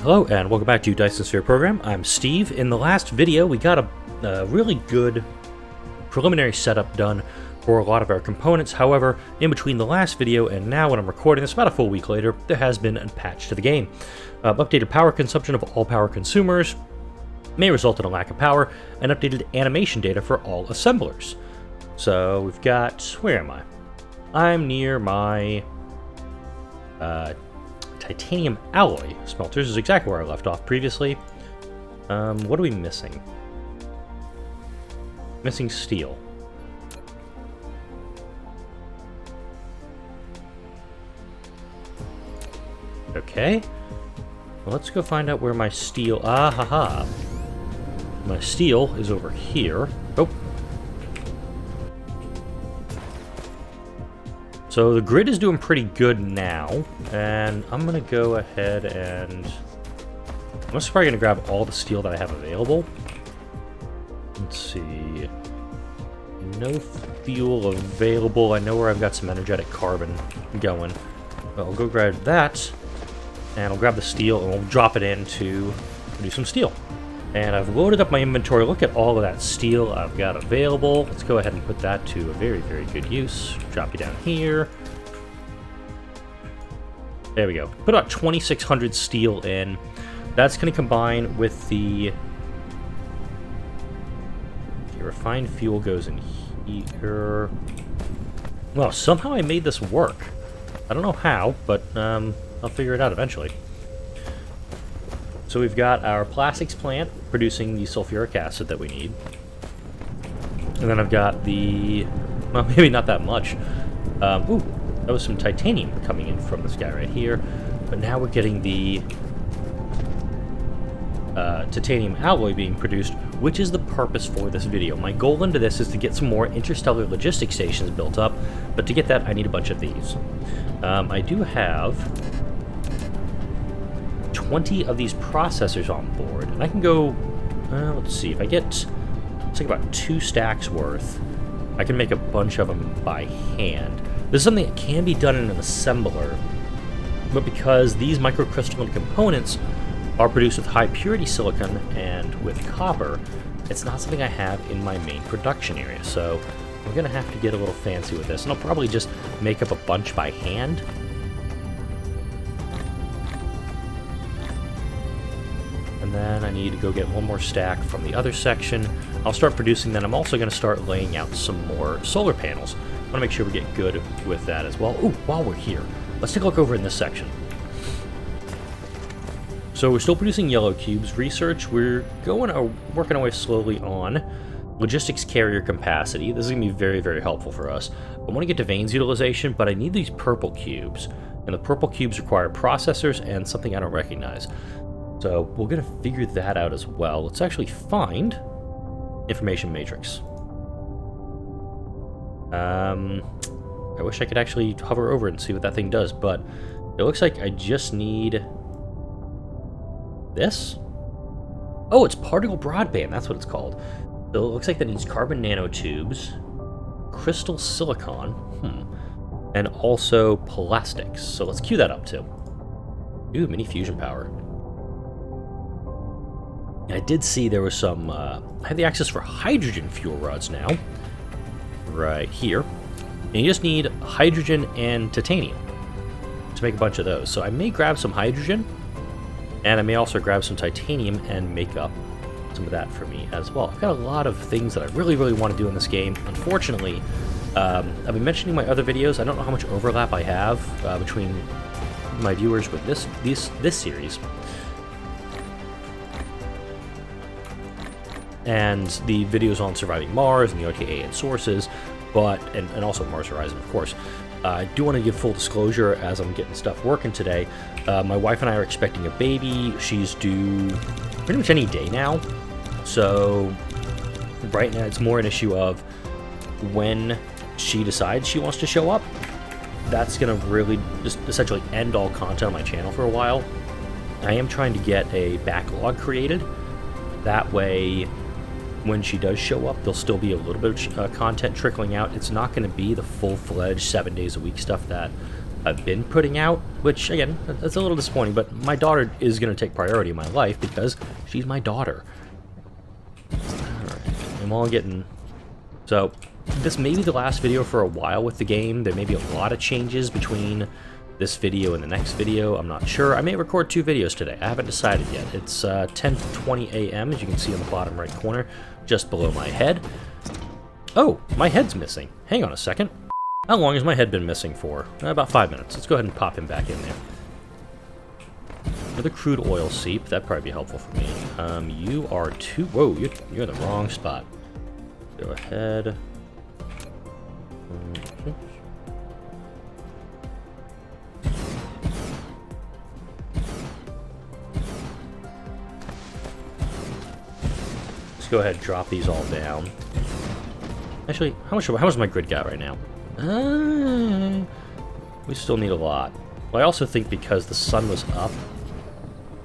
Hello and welcome back to Dyson Sphere Program. I'm Steve. In the last video we got a really good preliminary setup done for a lot of our components. However, in between the last video and now when I'm recording this, about a full week later, there has been a patch to the game. Updated power consumption of all power consumers may result in a lack of power, and updated animation data for all assemblers. So we've got, where am I? I'm near my titanium alloy smelters. This is exactly where I left off previously. What are we missing? Missing steel. Okay. Well, let's go find out where my steel... Ah, ha, ha. My steel is over here. Oh. So the grid is doing pretty good now, and I'm going to go ahead and... I'm just probably going to grab all the steel that I have available. Let's see... No fuel available. I know where I've got some energetic carbon going. But I'll go grab that, and I'll grab the steel, and we'll drop it in to produce some steel. And I've loaded up my inventory. Look at all of that steel I've got available. Let's go ahead and put that to a very, very good use. Drop you down here. There we go. Put about 2,600 steel in. That's going to combine with the... Okay, refined fuel goes in here. Well, somehow I made this work. I don't know how, but I'll figure it out eventually. So we've got our plastics plant producing the sulfuric acid that we need. And then I've got the... Well, maybe not that much. Ooh, that was some titanium coming in from this guy right here. But now we're getting the titanium alloy being produced, which is the purpose for this video. My goal into this is to get some more interstellar logistics stations built up, but to get that I need a bunch of these. I do have 20 of these processors on board, and I can go, let's see, if I get, it's like about 2 stacks worth, I can make a bunch of them by hand. This is something that can be done in an assembler, but because these microcrystalline components are produced with high purity silicon and with copper, it's not something I have in my main production area, so I'm going to have to get a little fancy with this, and I'll probably just make up a bunch by hand. And then I need to go get one more stack from the other section. I'll start producing that. I'm also going to start laying out some more solar panels. I want to make sure we get good with that as well. Ooh, while we're here, let's take a look over in this section. So we're still producing yellow cubes. Research, we're working our way slowly on logistics carrier capacity. This is going to be very, very helpful for us. I want to get to vanes utilization, but I need these purple cubes. And the purple cubes require processors and something I don't recognize. So we're going to figure that out as well. Let's actually find information matrix. I wish I could actually hover over it and see what that thing does, but it looks like I just need this. Oh, it's particle broadband. That's what it's called. So it looks like that needs carbon nanotubes, crystal silicon, and also plastics. So let's queue that up too. Ooh, mini fusion power. I did see there was some, I have the access for hydrogen fuel rods now, right here. And you just need hydrogen and titanium to make a bunch of those. So I may grab some hydrogen, and I may also grab some titanium and make up some of that for me as well. I've got a lot of things that I really, really want to do in this game. Unfortunately, I've been mentioning in my other videos, I don't know how much overlap I have between my viewers with this series and the videos on surviving Mars and the OTA and sources, but and also Mars Horizon, of course. I do want to give full disclosure as I'm getting stuff working today. My wife and I are expecting a baby. She's due pretty much any day now. So right now it's more an issue of when she decides she wants to show up. That's going to really just essentially end all content on my channel for a while. I am trying to get a backlog created. That way, when she does show up, there'll still be a little bit of content trickling out. It's not going to be the full-fledged 7 days a week stuff that I've been putting out, which, again, that's a little disappointing, but my daughter is going to take priority in my life because she's my daughter. Alright, I'm all getting... So, this may be the last video for a while with the game. There may be a lot of changes between this video and the next video. I'm not sure. I may record 2 videos today. I haven't decided yet. It's 10:20 a.m., as you can see in the bottom right corner, just below my head. Oh, my head's missing. Hang on a second. How long has my head been missing for? About 5 minutes. Let's go ahead and pop him back in there. Another crude oil seep. That'd probably be helpful for me. You are too... Whoa, you're in the wrong spot. Go ahead. Let's go ahead and drop these all down. Actually, how much does my grid got right now? We still need a lot. Well, I also think because the sun was up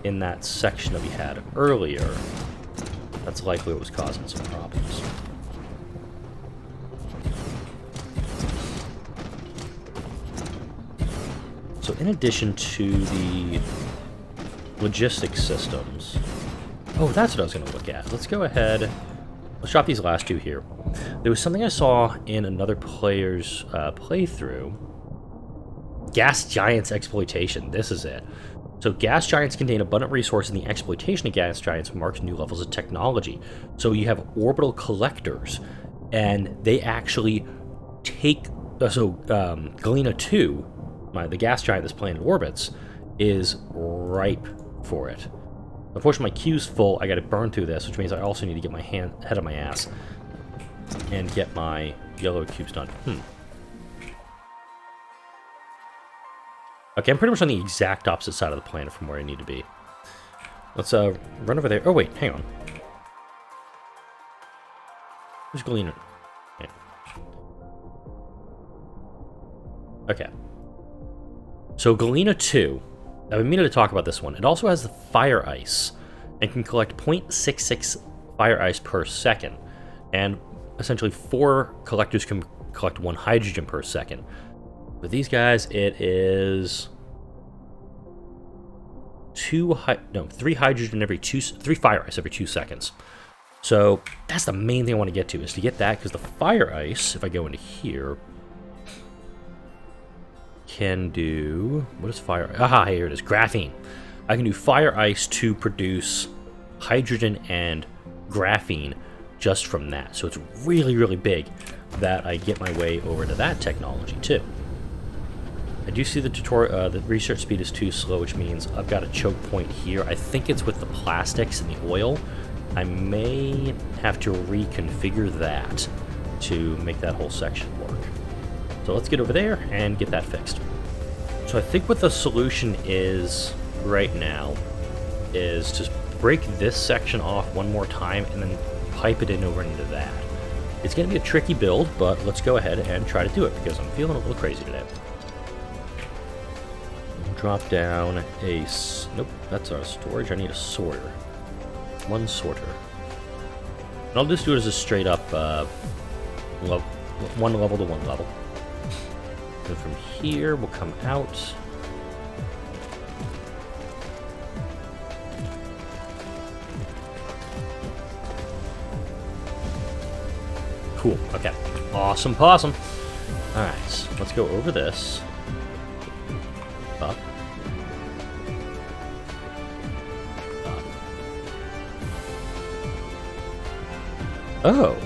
in that section that we had earlier, that's likely what was causing some problems. So in addition to the logistics systems... Oh, that's what I was going to look at. Let's go ahead... Let's drop these last 2 here. There was something I saw in another player's playthrough. Gas giants exploitation. This is it. So gas giants contain abundant resources, and the exploitation of gas giants marks new levels of technology. So you have orbital collectors, and they actually take... Galena 2, the gas giant that's playing in orbits, is ripe for it. Unfortunately, my queue's full. I got to burn through this, which means I also need to get my head of my ass and get my yellow cubes done. Okay, I'm pretty much on the exact opposite side of the planet from where I need to be. Let's run over there. Oh, wait, hang on. Where's Galena? Yeah. Okay. So, Galena 2... I've been meaning to talk about this one. It also has the fire ice and can collect 0.66 fire ice per second. And essentially 4 collectors can collect 1 hydrogen per second. With these guys, it is 3 hydrogen every 3 fire ice every 2 seconds. So that's the main thing I want to get to, is to get that, because the fire ice, if I go into here, can do... What is fire? Aha, here it is. Graphene. I can do fire ice to produce hydrogen and graphene just from that. So it's really, really big that I get my way over to that technology too. I do see the tutorial. The research speed is too slow, which means I've got a choke point here. I think it's with the plastics and the oil. I may have to reconfigure that to make that whole section work. So let's get over there and get that fixed. So I think what the solution is right now is to break this section off one more time and then pipe it in over into that. It's going to be a tricky build, but let's go ahead and try to do it because I'm feeling a little crazy today. Drop down a... Nope, that's our storage. I need a sorter. 1 sorter. And I'll just do it as a straight up 1 level to 1 level. And from here, we'll come out. Cool, okay. Awesome possum. Alright, so let's go over this. Up. Up. Oh.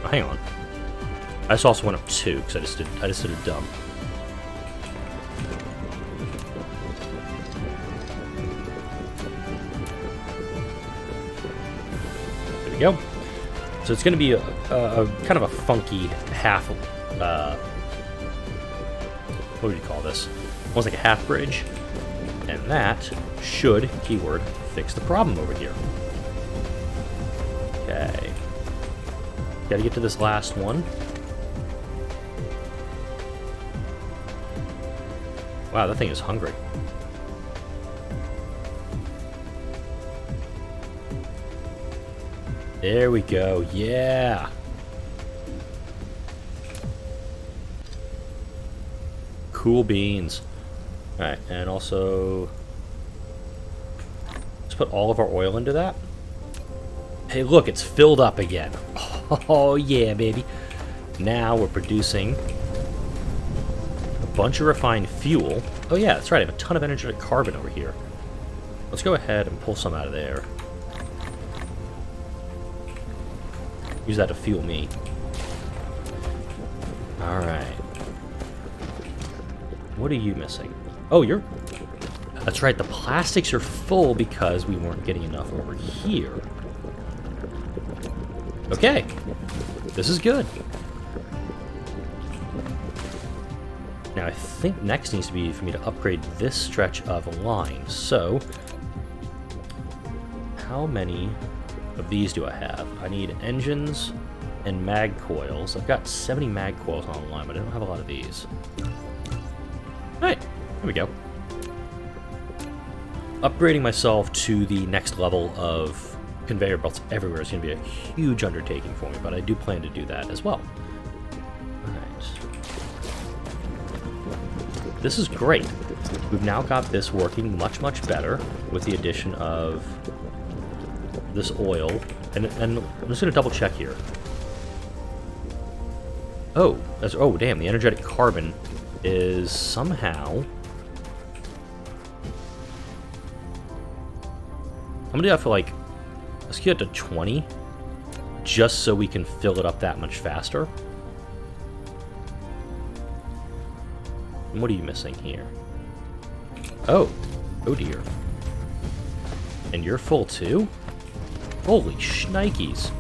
Oh, hang on. I just also went up 2 because I just did a dump. There we go. So it's going to be a kind of a funky half. What would you call this? Almost like a half bridge, and that should keyword fix the problem over here. Okay. Got to get to this last one. Wow, that thing is hungry. There we go, yeah! Cool beans. Alright, and also... let's put all of our oil into that. Hey, look, it's filled up again. Oh, yeah, baby. Now we're producing a bunch of refined fuel. Oh, yeah, that's right. I have a ton of energetic carbon over here. Let's go ahead and pull some out of there. Use that to fuel me. Alright. What are you missing? Oh, you're... that's right, the plastics are full because we weren't getting enough over here. Okay. This is good. Now, I think next needs to be for me to upgrade this stretch of line. So, how many of these do I have? I need engines and mag coils. I've got 70 mag coils on the line, but I don't have a lot of these. Alright, here we go. Upgrading myself to the next level of conveyor belts everywhere is going to be a huge undertaking for me, but I do plan to do that as well. Alright. This is great. We've now got this working much, much better with the addition of this oil. And I'm just going to double check here. Oh, oh, damn, the energetic carbon is somehow... I'm going to do that for like... let's get it to 20, just so we can fill it up that much faster. And what are you missing here? Oh. Oh dear. And you're full too? Holy shnikes.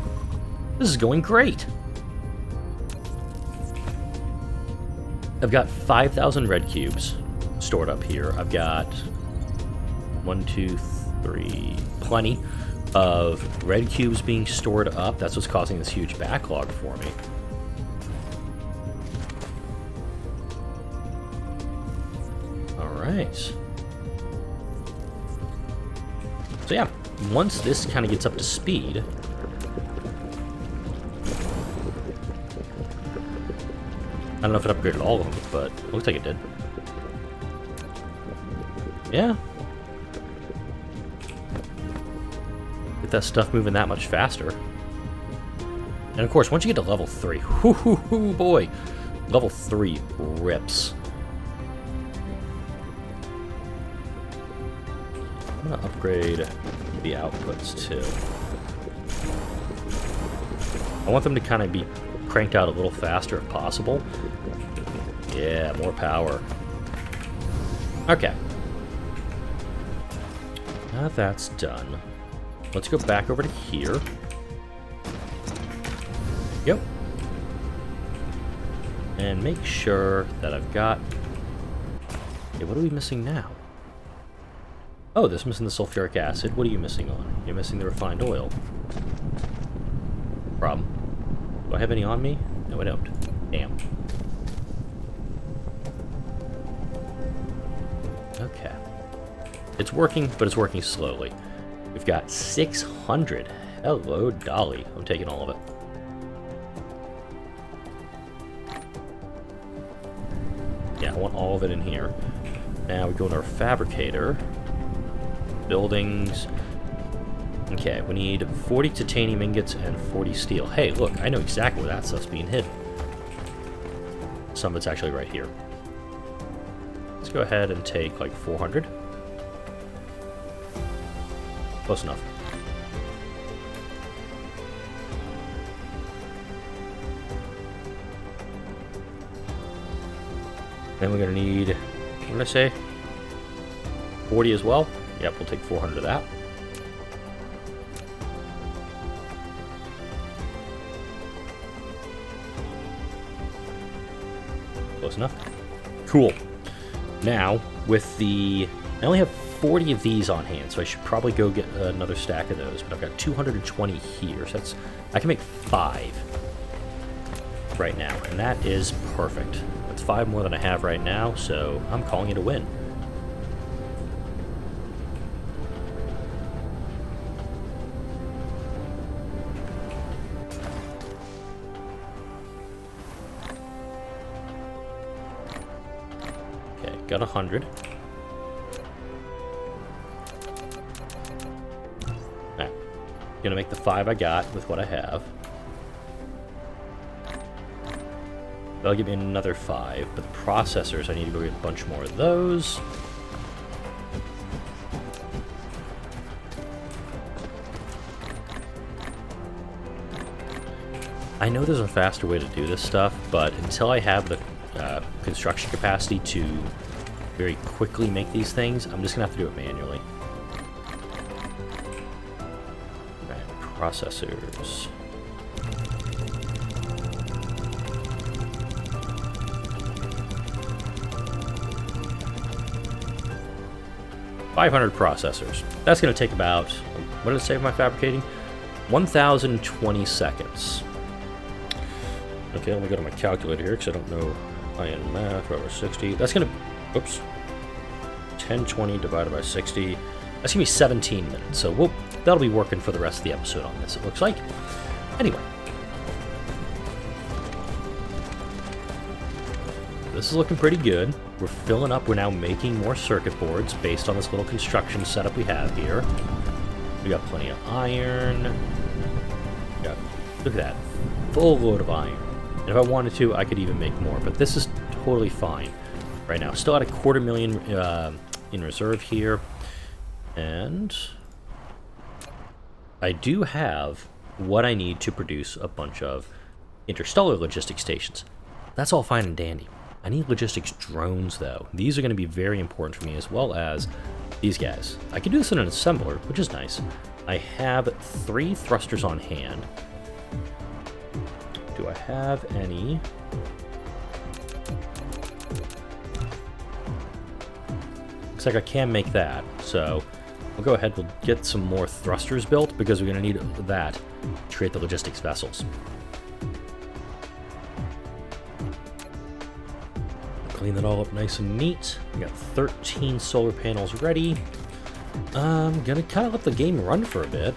This is going great. I've got 5,000 red cubes stored up here. I've got 1, 2, 3, plenty of red cubes being stored up. That's what's causing this huge backlog for me. Alright. So yeah, once this kind of gets up to speed... I don't know if it upgraded all of them, but it looks like it did. Yeah. Get that stuff moving that much faster. And of course, once you get to level 3, whoo boy, level 3 rips. I'm gonna upgrade the outputs too. I want them to kind of be cranked out a little faster if possible. Yeah, more power. Okay. Now that's done. Let's go back over to here. Yep. And make sure that I've got... okay, what are we missing now? Oh, this is missing the sulfuric acid. What are you missing on? You're missing the refined oil. Problem. Do I have any on me? No, I don't. Damn. Okay. It's working, but it's working slowly. We've got 600. Hello, Dolly. I'm taking all of it. Yeah, I want all of it in here. Now we go to our fabricator. Buildings. Okay, we need 40 titanium ingots and 40 steel. Hey, look, I know exactly where that stuff's being hidden. Some of it's actually right here. Let's go ahead and take like 400. Close enough. Then we're gonna need, what did I say? 40 as well? Yep, we'll take 400 of that. Close enough. Cool. Now, with the... I only have 40 of these on hand, so I should probably go get another stack of those, but I've got 220 here, so that's... I can make 5 right now, and that is perfect. That's 5 more than I have right now, so I'm calling it a win. got 100. Alright. Gonna make the 5 I got with what I have. That'll give me another 5, but the processors, I need to go get a bunch more of those. I know there's a faster way to do this stuff, but until I have the construction capacity to very quickly make these things, I'm just going to have to do it manually. Alright, processors. $500 processors. That's going to take about, what did it say for my fabricating? 1,020 seconds. Okay, let me go to my calculator here because I don't know high-end math. Over 60. That's going to, oops, 1020 divided by 60. That's going to be 17 minutes. So that'll be working for the rest of the episode on this, it looks like. Anyway. This is looking pretty good. We're filling up. We're now making more circuit boards based on this little construction setup we have here. We got plenty of iron. Look at that. Full load of iron. And if I wanted to, I could even make more. But this is totally fine right now. Still at 250,000 in reserve here. And I do have what I need to produce a bunch of interstellar logistics stations. That's all fine and dandy. I need logistics drones, though. These are going to be very important for me, as well as these guys. I can do this in an assembler, which is nice. I have 3 thrusters on hand. Do I have any? Looks like I can make that. So we'll go ahead, we'll get some more thrusters built, because we're going to need that to create the logistics vessels. Clean that all up nice and neat. We got 13 solar panels ready. I'm gonna kind of let the game run for a bit.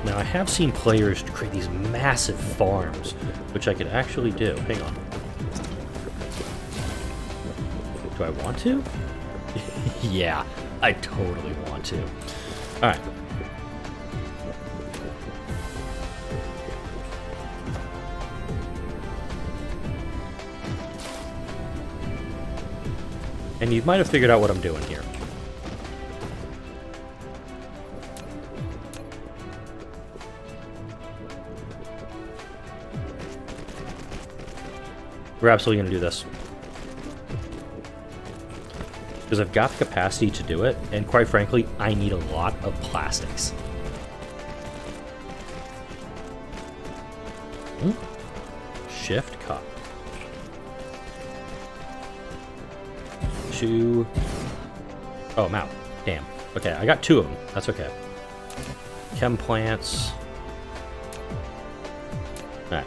Now I have seen players create these massive farms, which I could actually do. Hang on. Do I want to? Yeah. I totally want to. Alright. And you might have figured out what I'm doing here. We're absolutely going to do this. Because I've got the capacity to do it, and quite frankly, I need a lot of plastics. Shift cut. 2. Oh, I'm out. Damn. Okay, I got 2 of them. That's okay. Chem plants. Alright.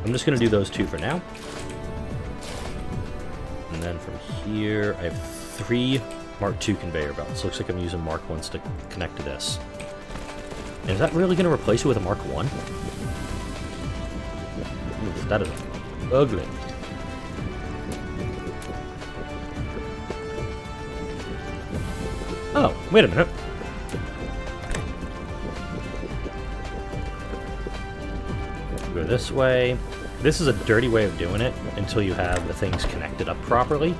I'm just going to do those 2 for now. And then from here, I have 3 Mark II conveyor belts. Looks like I'm using Mark 1s to connect to this. And is that really going to replace it with a Mark 1? Ooh, that is ugly. Oh, wait a minute. Go this way. This is a dirty way of doing it until you have the things connected up properly.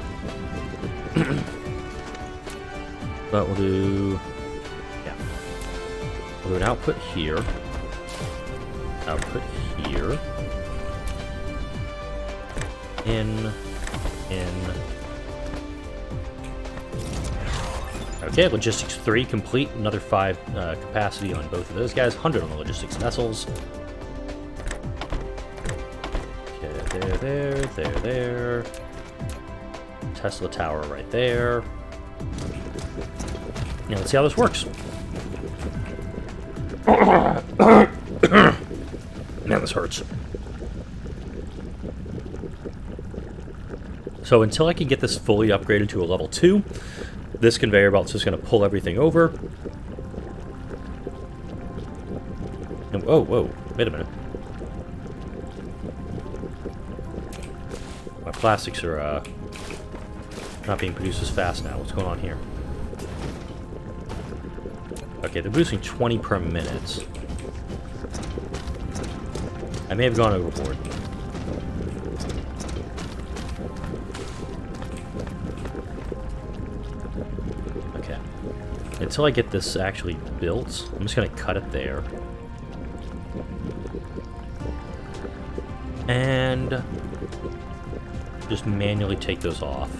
But we'll do, yeah, we'll do an output here, output here, in. Okay, logistics 3 complete, another 5 capacity on both of those guys, 100 on the logistics vessels. Okay, there. Tesla tower right there. Now let's see how this works. Man, this hurts. So until I can get this fully upgraded to a level 2, this conveyor belt's just going to pull everything over. Whoa, whoa, wait a minute. My plastics are, not being produced as fast now. What's going on here? Okay, they're producing 20 per minute. I may have gone overboard. Okay. Until I get this actually built, I'm just going to cut it there. And just manually take those off.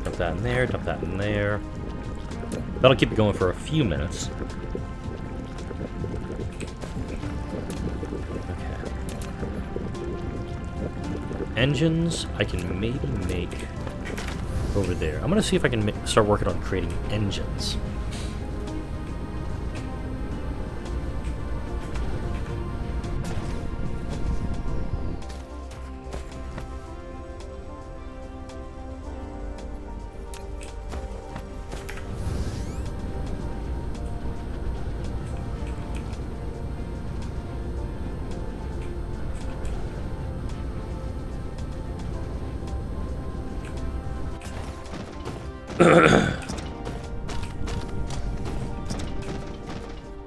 Dump that in there, dump that in there. That'll keep it going for a few minutes. Okay. Engines, I can maybe make over there. I'm gonna see if I can start working on creating engines.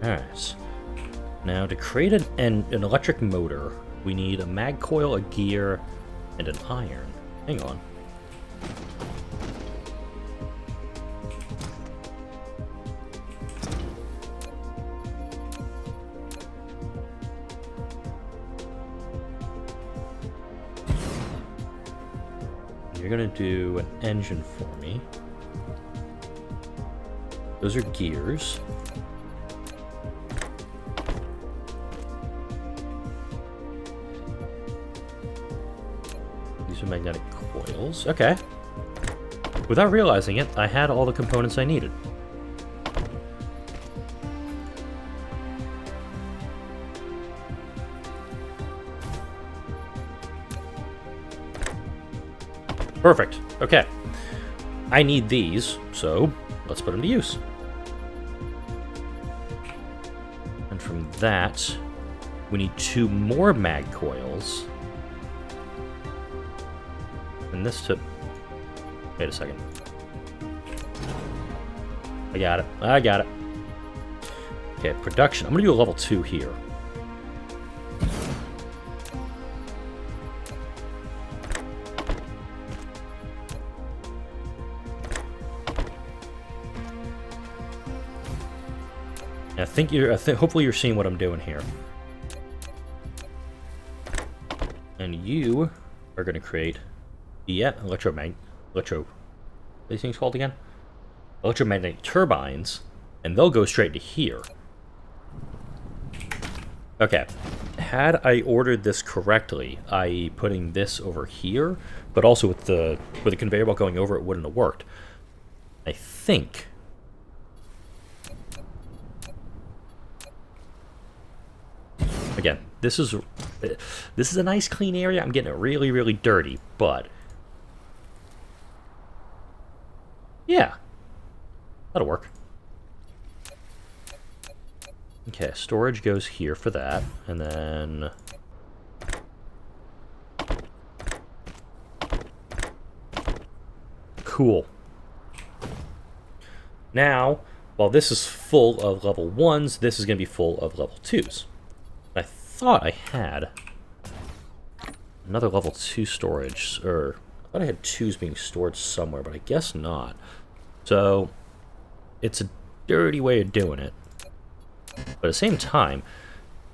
Alright. Now, to create an electric motor, we need a mag coil, a gear, and an iron. Hang on. You're gonna do an engine for me. Those are gears. These are magnetic coils. Okay. Without realizing it, I had all the components I needed. Perfect. Okay. I need these, so let's put them to use. And from that, we need 2 more mag coils. And this took... Wait a second. I got it. I got it. Okay, production. I'm going to do a level 2 here. Hopefully you're seeing what I'm doing here. And you are going to create, what are these things called again? Electromagnetic turbines, and they'll go straight to here. Okay, had I ordered this correctly, i.e. putting this over here, but also with the conveyor belt going over, it wouldn't have worked. I think... Again, this is a nice clean area. I'm getting it really, really dirty, but yeah, that'll work. Okay, storage goes here for that, and then cool. Now, while this is full of level 1s, this is going to be full of level 2s. I thought I had another level 2 storage, or I thought I had 2s being stored somewhere, but I guess not. So, it's a dirty way of doing it. But at the same time,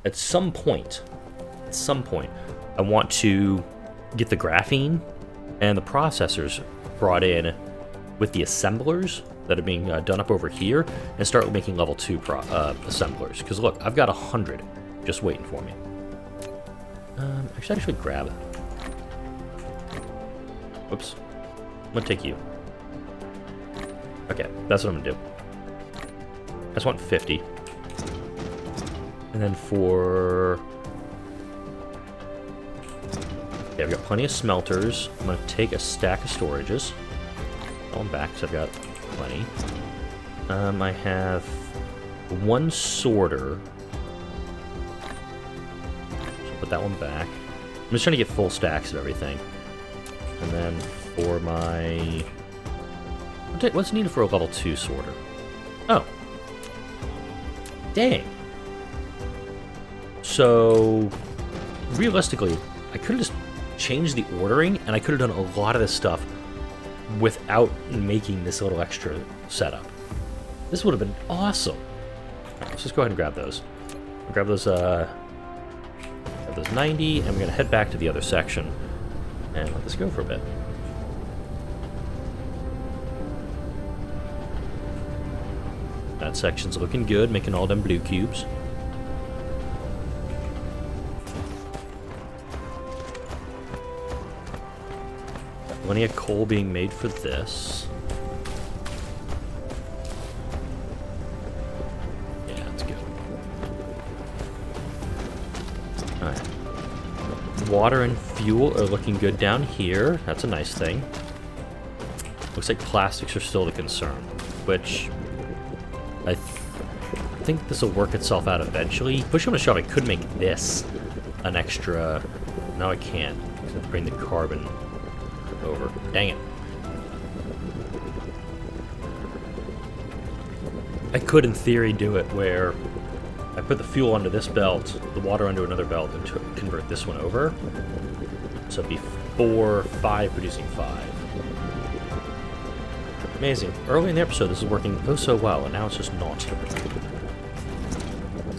at some point, I want to get the graphene and the processors brought in with the assemblers that are being done up over here, and start making level 2 assemblers. Because look, I've got 100 just waiting for me. Actually, I should grab it. Whoops. I'm gonna take you. Okay, that's what I'm gonna do. I just want 50. And then for... Okay, I've got plenty of smelters. I'm gonna take a stack of storages. Going back, because I've got plenty. I have one sorter. So put that one back. I'm just trying to get full stacks of everything. And then for my... What's needed for a level 2 sorter? Oh. Dang. So, realistically, I could have just changed the ordering, and I could have done a lot of this stuff without making this little extra setup. This would have been awesome. All right, let's just go ahead and grab those. We'll grab those 90, and we're going to head back to the other section and let this go for a bit. That section's looking good, making all them blue cubes. Got plenty of coal being made for this. Yeah, that's good. Alright. Water and fuel are looking good down here. That's a nice thing. Looks like plastics are still the concern, which... I think this will work itself out eventually. Push on a shove, I could make this an extra... No, I can't. I have to bring the carbon over. Dang it. I could, in theory, do it where I put the fuel under this belt, the water under another belt, and convert this one over. So it'd be 4, 5 producing 5. Amazing. Early in the episode, this is working oh so well, and now it's just not.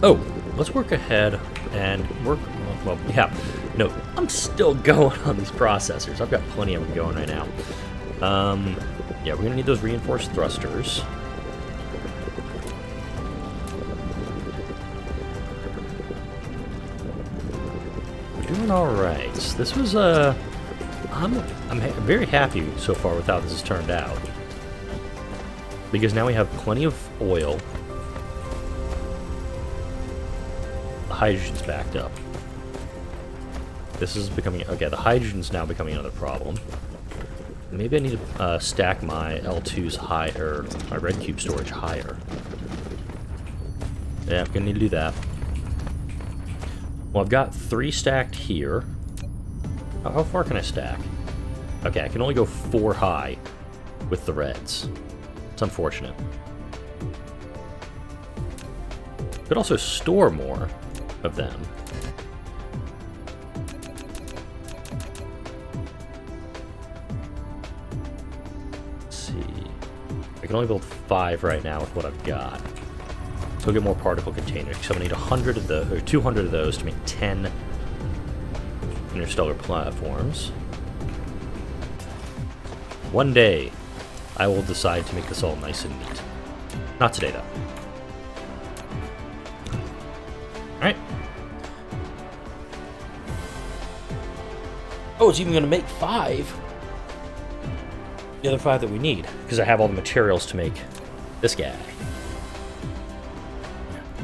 Oh, let's work ahead and work... Well, yeah. No, I'm still going on these processors. I've got plenty of them going right now. Yeah, we're going to need those reinforced thrusters. We're doing alright. This was, I'm very happy so far with how this has turned out. Because now we have plenty of oil. The hydrogen's backed up. This is becoming... Okay, the hydrogen's now becoming another problem. Maybe I need to stack my L2s higher, my red cube storage higher. Yeah, I'm gonna need to do that. Well, I've got 3 stacked here. How far can I stack? Okay, I can only go 4 high with the reds. It's unfortunate. Could also store more of them. Let's see. I can only build 5 right now with what I've got. So I'll get more particle containers. So I'm gonna need 100 of those, or 200 of those to make 10 interstellar platforms. One day, I will decide to make this all nice and neat. Not today, though. Alright. Oh, it's even going to make 5. The other 5 that we need, because I have all the materials to make this guy.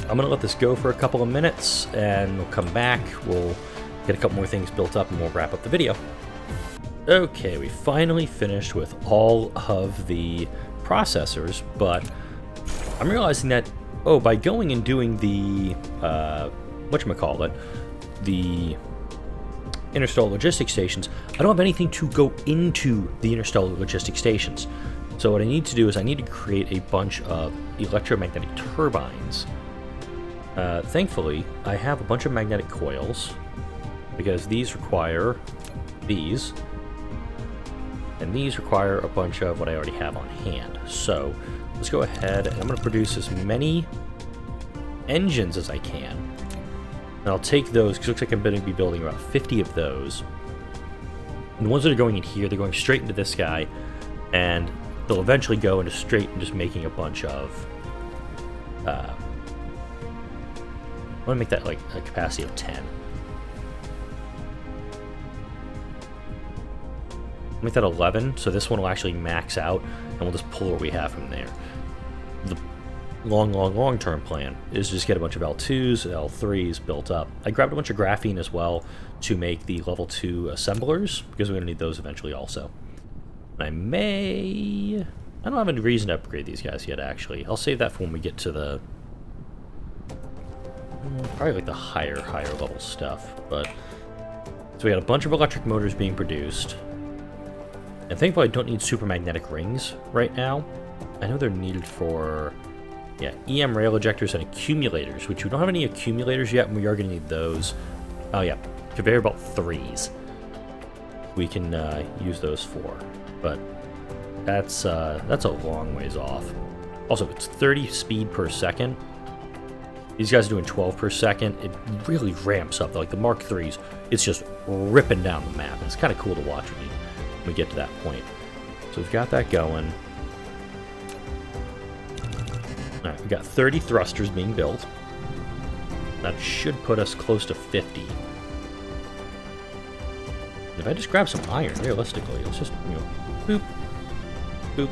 I'm going to let this go for a couple of minutes, and we'll come back. We'll get a couple more things built up, and we'll wrap up the video. Okay, we finally finished with all of the processors, but I'm realizing that, oh, by going and doing the, whatchamacallit, the interstellar logistics stations, I don't have anything to go into the interstellar logistics stations. So what I need to do is I need to create a bunch of electromagnetic turbines. Thankfully, I have a bunch of magnetic coils, because these require these. And these require a bunch of what I already have on hand. So, let's go ahead and I'm going to produce as many engines as I can. And I'll take those, because it looks like I'm going to be building about 50 of those. And the ones that are going in here, they're going straight into this guy. And they'll eventually go into straight and just making a bunch of... I want to make that like a capacity of 10. Make that 11, so this one will actually max out, and we'll just pull what we have from there. The long-term plan is just get a bunch of L2s, L3s built up. I grabbed a bunch of graphene as well to make the level 2 assemblers, because we're going to need those eventually also. And I may I don't have any reason to upgrade these guys yet, actually. I'll save that for when we get to the... probably like the higher level stuff, but... So we got a bunch of electric motors being produced. And thankfully I don't need super magnetic rings right now. I know they're needed for... yeah, EM rail ejectors and accumulators, which we don't have any accumulators yet, and we are going to need those. Oh yeah, conveyor belt 3s. We can use those for, but that's a long ways off. Also, it's 30 speed per second. These guys are doing 12 per second. It really ramps up. Like the Mark 3s, it's just ripping down the map. And it's kind of cool to watch when we get to that point. So we've got that going. Alright, we got 30 thrusters being built. That should put us close to 50. If I just grab some iron, realistically, let's just, you know, boop, boop.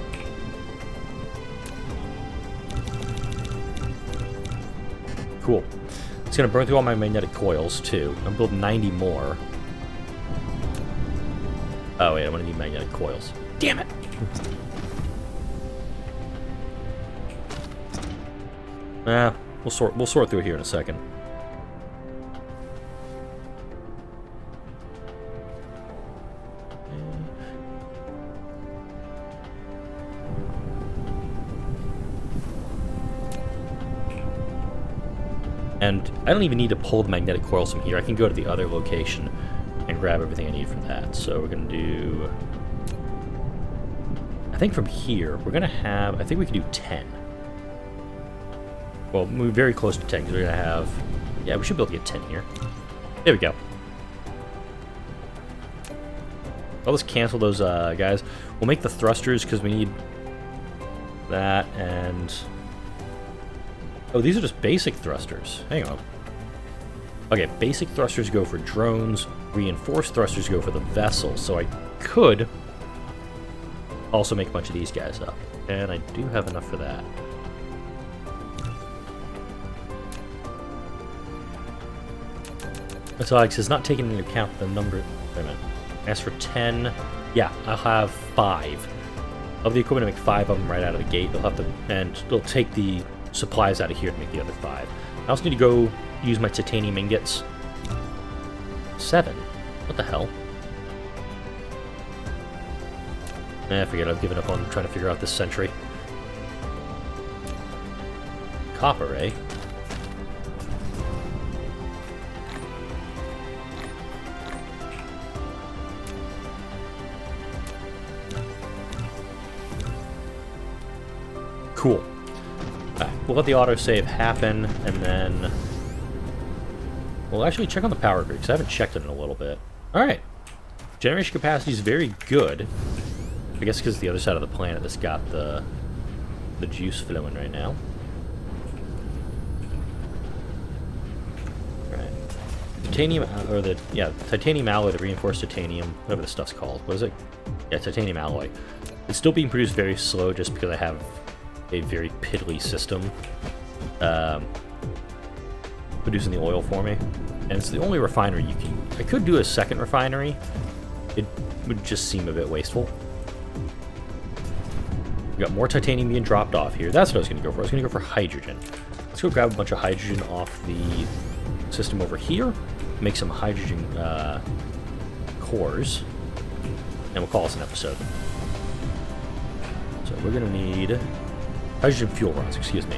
Cool. It's going to burn through all my magnetic coils, too. I'm building 90 more. Oh, wait, I'm going to need magnetic coils. Damn it! We'll sort through it here in a second. And I don't even need to pull the magnetic coils from here. I can go to the other location and grab everything I need from that. So we're going to do... I think from here, we're going to have... I think we can do 10. Well, we're very close to 10, because we're going to have... yeah, we should be able to get 10 here. There we go. I'll just cancel those guys. We'll make the thrusters, because we need that, and... oh, these are just basic thrusters. Hang on. Okay, basic thrusters go for drones. Reinforced thrusters go for the vessels. So I could also make a bunch of these guys up. And I do have enough for that. So Alex is not taking into account the number... wait a minute. As for 10... yeah, I'll have 5. Of the equipment to make 5 of them right out of the gate. They'll have to... and they'll take the supplies out of here to make the other 5. I also need to go use my titanium ingots. 7? What the hell? Forget it. I've given up on trying to figure out this century. Copper, eh? Cool. We'll let the autosave happen, and then we'll actually check on the power grid, because I haven't checked it in a little bit. Alright. Generation capacity is very good. I guess because the other side of the planet has got the juice flowing right now. Alright. Titanium, or the, yeah, titanium alloy, the reinforced titanium, whatever the stuff's called. What is it? Yeah, titanium alloy. It's still being produced very slow just because I have a very piddly system producing the oil for me, and it's the only refinery you can... I could do a second refinery. It would just seem a bit wasteful. We got more titanium being dropped off here. That's what I was going to go for. I was going to go for hydrogen. Let's go grab a bunch of hydrogen off the system over here, make some hydrogen cores, and we'll call this an episode. So we're going to need hydrogen fuel rods, excuse me.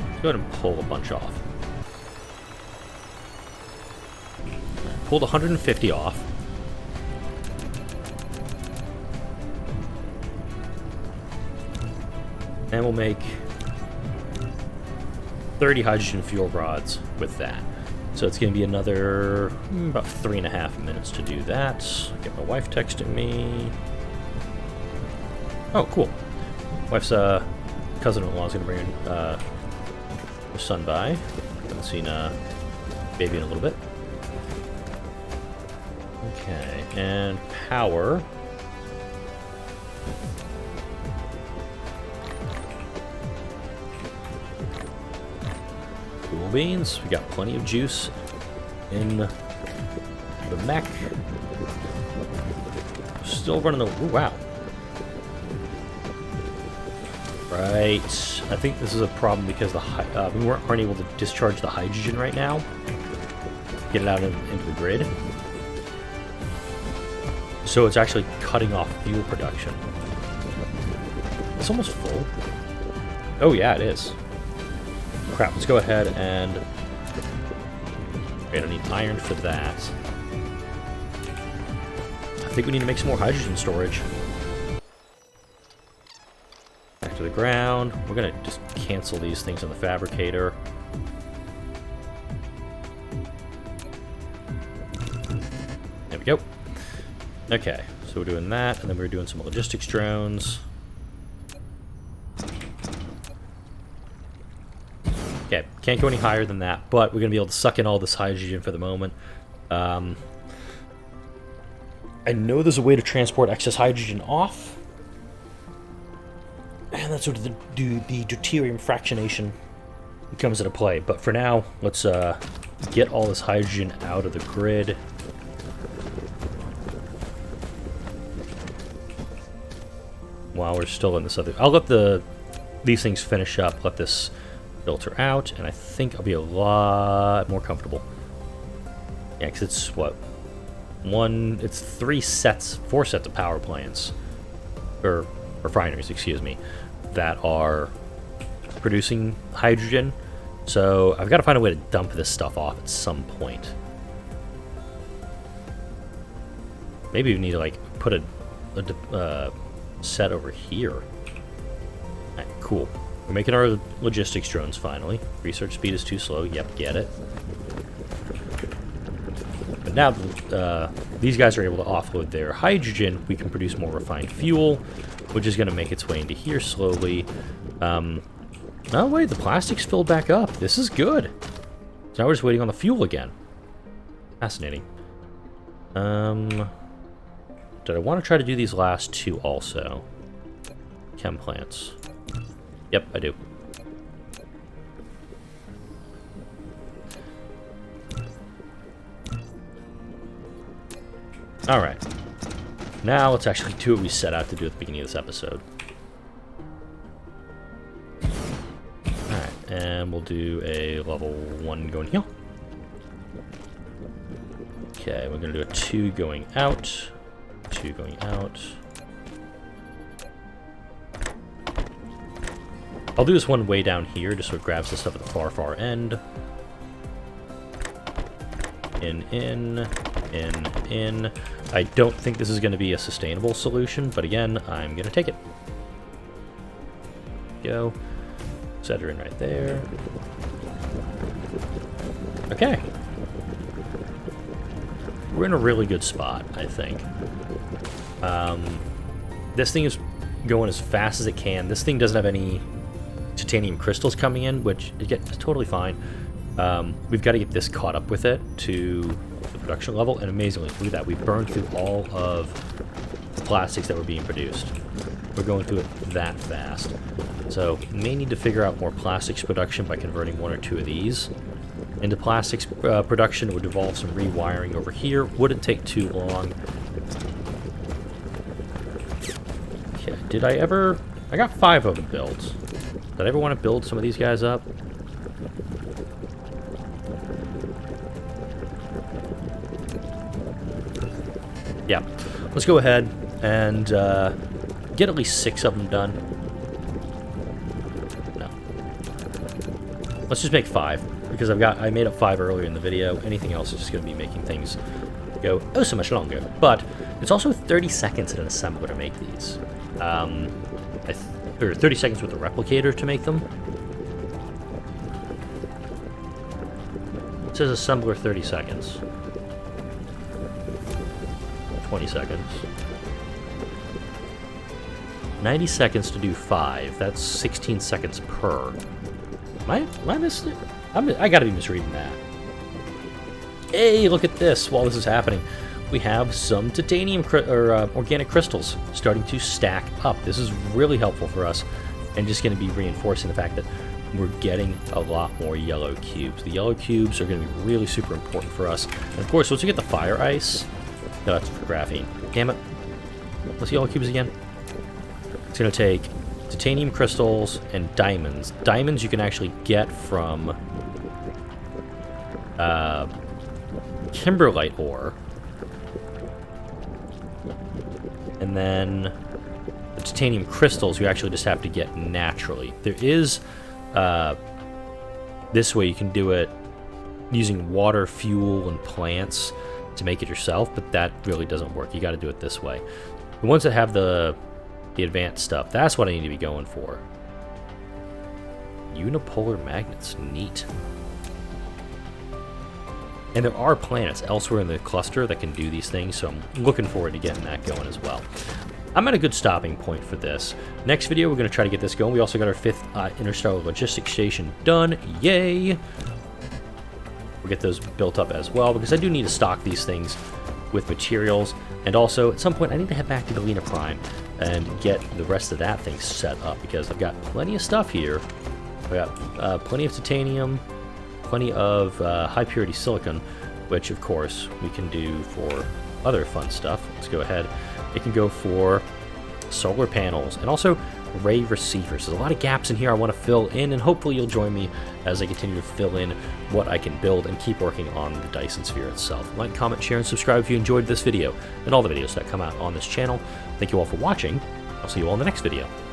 Let's go ahead and pull a bunch off. Pulled 150 off. And we'll make 30 hydrogen fuel rods with that. So it's going to be another about 3.5 minutes to do that. Get my wife texting me. Oh, cool. Wife's cousin-in-law is going to bring her son by. Haven't seen baby in a little bit. Okay, and power. Cool beans. We got plenty of juice in the mech. Still running the... ooh, wow. Alright, I think this is a problem because we aren't able to discharge the hydrogen right now. Get it out into the grid. So it's actually cutting off fuel production. It's almost full. Oh yeah, it is. Crap, let's go ahead and... Wait, I need iron for that. I think we need to make some more hydrogen storage. Back to the ground. We're gonna just cancel these things on the fabricator. There we go. Okay, so we're doing that, and then we're doing some logistics drones. Okay, can't go any higher than that, but we're going to be able to suck in all this hydrogen for the moment. I know there's a way to transport excess hydrogen off, and that's sort of the deuterium fractionation comes into play. But for now, let's get all this hydrogen out of the grid. While we're still in this other... I'll let these things finish up, let this filter out, and I think I'll be a lot more comfortable. Yeah, because it's, what? It's 4 sets of power plants, or refineries, excuse me, that are producing hydrogen. So I've got to find a way to dump this stuff off at some point. Maybe we need to, like, put a set over here. Alright, cool. We're making our logistics drones finally. Research speed is too slow. Yep, get it. But now these guys are able to offload their hydrogen. We can produce more refined fuel, which is going to make its way into here slowly. Oh wait, the plastic's filled back up. This is good. So now we're just waiting on the fuel again. Fascinating. Did I want to try to do these last two also? Chem plants. Yep, I do. Alright. Now let's actually do what we set out to do at the beginning of this episode. Alright, and we'll do a level 1 going here. Okay, we're going to do a 2 going out. 2 going out. I'll do this one way down here, just so it grabs the stuff at the far, far end. In. I don't think this is going to be a sustainable solution, but again, I'm going to take it. Go. Set her in right there. Okay. We're in a really good spot, I think. This thing is going as fast as it can. This thing doesn't have any titanium crystals coming in, which is totally fine. We've got to get this caught up with it to the production level, and amazingly, look at that. We burned through all of the plastics that were being produced. We're going through it that fast. So, may need to figure out more plastics production by converting 1 or 2 of these into plastics production. It would involve some rewiring over here. Wouldn't take too long. Okay, did I ever... I got 5 of them built. Did I ever want to build some of these guys up? Yeah. Let's go ahead and get at least 6 of them done. No. Let's just make 5, because I made up 5 earlier in the video. Anything else is just going to be making things go oh so much longer. But it's also 30 seconds in an assembler to make these. Or 30 seconds with the replicator to make them. It says assembler 30 seconds. 20 seconds. 90 seconds to do 5. That's 16 seconds per. Am I missing it? I gotta be misreading that. Hey, look at this. While this is happening, we have some titanium organic crystals starting to stack up. This is really helpful for us, and just going to be reinforcing the fact that we're getting a lot more yellow cubes. The yellow cubes are going to be really super important for us. And of course, once we get the fire ice, no, that's for graphene. Damn it. What's the yellow cubes again? It's going to take titanium crystals, and diamonds. Diamonds you can actually get from kimberlite ore. And then the titanium crystals you actually just have to get naturally. There is this way you can do it using water, fuel, and plants to make it yourself, but that really doesn't work. You got to do it this way. The ones that have the advanced stuff, that's what I need to be going for. Unipolar magnets, neat. And there are planets elsewhere in the cluster that can do these things, so I'm looking forward to getting that going as well. I'm at a good stopping point for this. Next video, we're going to try to get this going. We also got our 5th interstellar logistics station done. Yay! We'll get those built up as well, because I do need to stock these things with materials. And also, at some point, I need to head back to Galena Prime and get the rest of that thing set up, because I've got plenty of stuff here. I've got plenty of titanium, plenty of high-purity silicon, which, of course, we can do for other fun stuff. Let's go ahead. It can go for solar panels and also ray receivers. There's a lot of gaps in here I want to fill in, and hopefully you'll join me as I continue to fill in what I can build and keep working on the Dyson Sphere itself. Like, comment, share, and subscribe if you enjoyed this video and all the videos that come out on this channel. Thank you all for watching. I'll see you all in the next video.